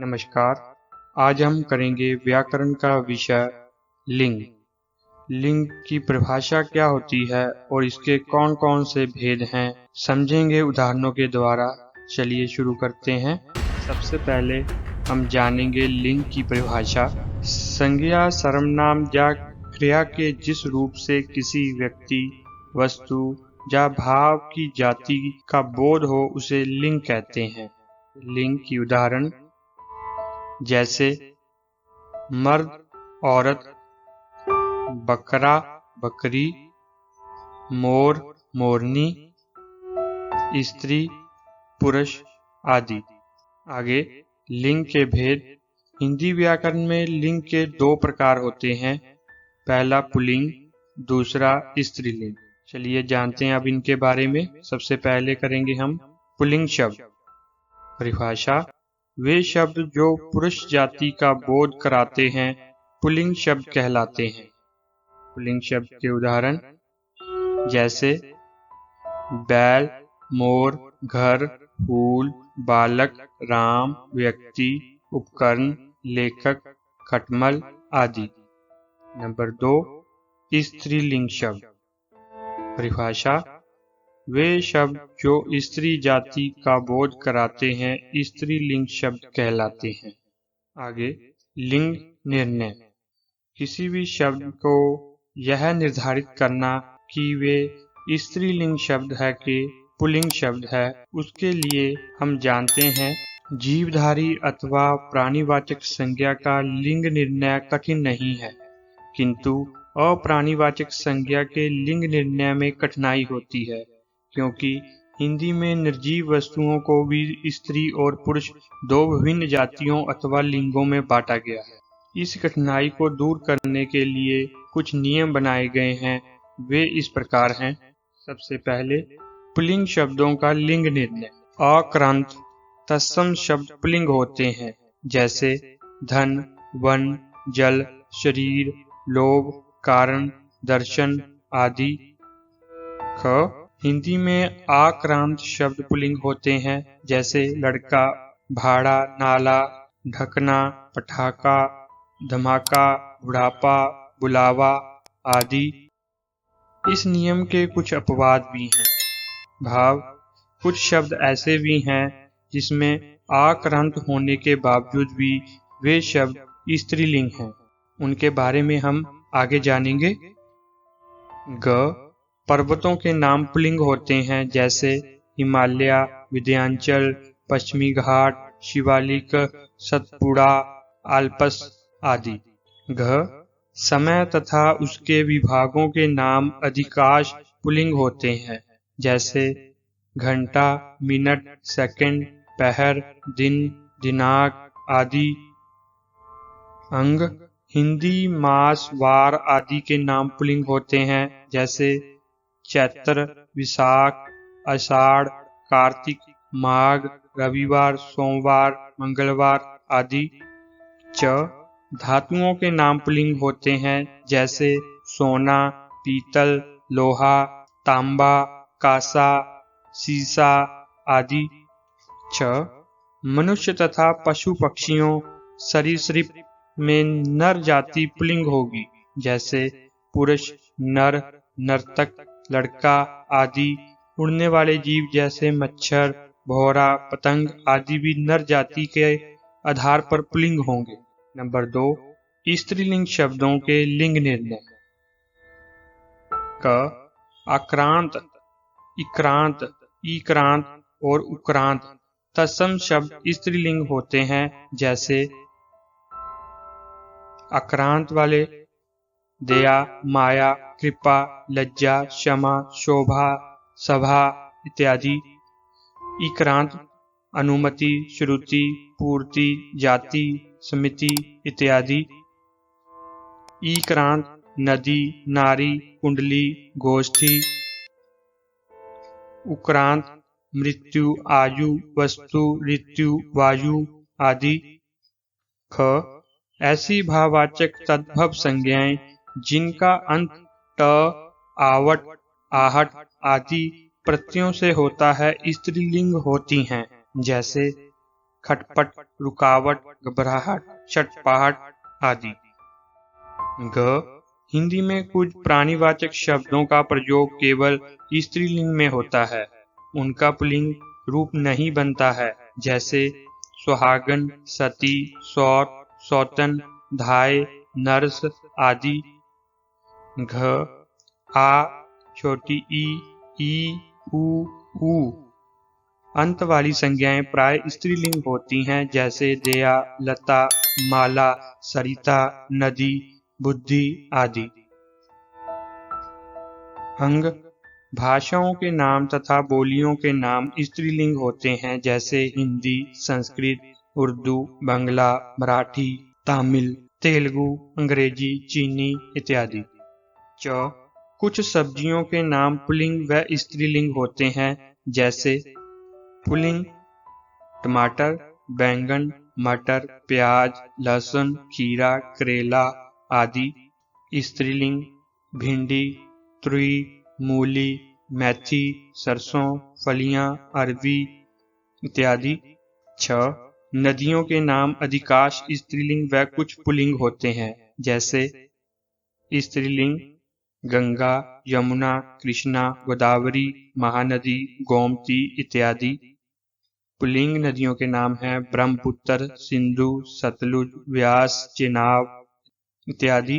नमस्कार। आज हम करेंगे व्याकरण का विषय लिंग। लिंग की परिभाषा क्या होती है और इसके कौन कौन से भेद हैं, समझेंगे उदाहरणों के द्वारा। चलिए शुरू करते हैं। सबसे पहले हम जानेंगे लिंग की परिभाषा। संज्ञा, सर्वनाम या क्रिया के जिस रूप से किसी व्यक्ति, वस्तु या भाव की जाति का बोध हो उसे लिंग कहते हैं। लिंग की उदाहरण जैसे मर्द, औरत, बकरा, बकरी, मोर, मोरनी, स्त्री, पुरुष आदि। आगे लिंग के भेद। हिंदी व्याकरण में लिंग के दो प्रकार होते हैं, पहला पुल्लिंग, दूसरा स्त्रीलिंग। चलिए जानते हैं अब इनके बारे में। सबसे पहले करेंगे हम पुल्लिंग शब्द। परिभाषा: वे शब्द जो पुरुष जाति का बोध कराते हैं पुल्लिंग शब्द कहलाते हैं। पुल्लिंग शब्द के उदाहरण जैसे बैल, मोर, घर, फूल, बालक, राम, व्यक्ति, उपकरण, लेखक, खटमल आदि। नंबर 2, स्त्रीलिंग शब्द। परिभाषा: वे शब्द जो स्त्री जाति का बोध कराते हैं स्त्रीलिंग शब्द कहलाते हैं। आगे लिंग निर्णय। किसी भी शब्द को यह निर्धारित करना कि वे स्त्रीलिंग शब्द है कि पुल्लिंग शब्द है, उसके लिए हम जानते हैं जीवधारी अथवा प्राणीवाचक संज्ञा का लिंग निर्णय कठिन नहीं है, किंतु अप्राणीवाचक संज्ञा के लिंग निर्णय में कठिनाई होती है, क्योंकि हिंदी में निर्जीव वस्तुओं को भी स्त्री और पुरुष दो विभिन्न जातियों अथवा लिंगों में बांटा गया है। इस कठिनाई को दूर करने के लिए कुछ नियम बनाए गए हैं, वे इस प्रकार हैं। सबसे पहले पुल्लिंग शब्दों का लिंग निर्णय। अक्रांत तत्सम शब्द पुल्लिंग होते हैं, जैसे धन, वन, जल, शरीर, लोभ, कारण, दर्शन आदि। ख हिंदी में आक्रांत शब्द पुल्लिंग होते हैं, जैसे लड़का, भाड़ा, नाला, ढकना, पटाखा, धमाका, बुढ़ापा, बुलावा आदि। इस नियम के कुछ अपवाद भी हैं। भाव: कुछ शब्द ऐसे भी हैं जिसमें आक्रांत होने के बावजूद भी वे शब्द स्त्रीलिंग हैं, उनके बारे में हम आगे जानेंगे। ग पर्वतों के नाम पुल्लिंग होते हैं, जैसे हिमालय, विंध्याचल, पश्चिमी घाट, शिवालिक, सतपुड़ा, आल्प्स आदि। घ समय तथा उसके विभागों के नाम अधिकांश पुल्लिंग होते हैं, जैसे घंटा, मिनट, सेकंड, पहर, दिन, दिनांक आदि। अंग हिंदी मास, वार आदि के नाम पुल्लिंग होते हैं, जैसे चैत्र, विशाख, आषाढ़, कार्तिक, माघ, रविवार, सोमवार, मंगलवार आदि। च धातुओं के नाम पुल्लिंग होते हैं, जैसे सोना, पीतल, लोहा, तांबा, कांसा, सीसा आदि। छ मनुष्य तथा पशु पक्षियों सरीसृप में नर जाति पुल्लिंग होगी, जैसे पुरुष, नर, नर्तक, लड़का आदि। उड़ने वाले जीव जैसे मच्छर, भौरा, पतंग आदि भी नर जाति के आधार पर पुल्लिंग होंगे। नंबर 2, स्त्रीलिंग शब्दों के लिंग निर्णय। क आक्रांत, इक्रांत, ईक्रांत और उक्रांत तत्सम शब्द स्त्रीलिंग होते हैं, जैसे आक्रांत वाले दया, माया, कृपा, लज्जा, क्षमा, शोभा, सभा इत्यादि। इक्रांत अनुमति, श्रुति, पूर्ति, जाति, समिति इत्यादि। ईक्रांत नदी, नारी, कुंडली, गोष्ठी। उक्रांत मृत्यु, आयु, वस्तु, ऋतु, वायु आदि। ख ऐसी भाववाचक तद्भव संज्ञाएं जिनका अंत ट, आवट, आहट आदि प्रत्ययों से होता है स्त्रीलिंग होती हैं, जैसे खटपट, रुकावट, घबराहट, चटपटाहट आदि। ग हिंदी में कुछ प्राणीवाचक शब्दों का प्रयोग केवल स्त्रीलिंग में होता है, उनका पुल्लिंग रूप नहीं बनता है, जैसे सुहागन, सती, सौत, सौतन, धाय, नर्स आदि। घ आ, छोटी ई, ऊ अंत वाली संज्ञाएं प्राय स्त्रीलिंग होती हैं, जैसे दया, लता, माला, सरिता, नदी, बुद्धि आदि। अंग भाषाओं के नाम तथा बोलियों के नाम स्त्रीलिंग होते हैं, जैसे हिंदी, संस्कृत, उर्दू, बांग्ला, मराठी, तमिल, तेलुगु, अंग्रेजी, चीनी इत्यादि। च कुछ सब्जियों के नाम पुल्लिंग व स्त्रीलिंग होते हैं, जैसे पुल्लिंग टमाटर, बैंगन, मटर, प्याज, लहसुन, खीरा, करेला आदि। स्त्रीलिंग भिंडी, तुरई, मूली, मेथी, सरसों, फलियां, अरबी इत्यादि। छ नदियों के नाम अधिकांश स्त्रीलिंग व कुछ पुल्लिंग होते हैं, जैसे स्त्रीलिंग गंगा, यमुना, कृष्णा, गोदावरी, महानदी, गोमती इत्यादि। पुल्लिंग नदियों के नाम हैं ब्रह्मपुत्र, सिंधु, सतलुज, व्यास, चेनाब इत्यादि।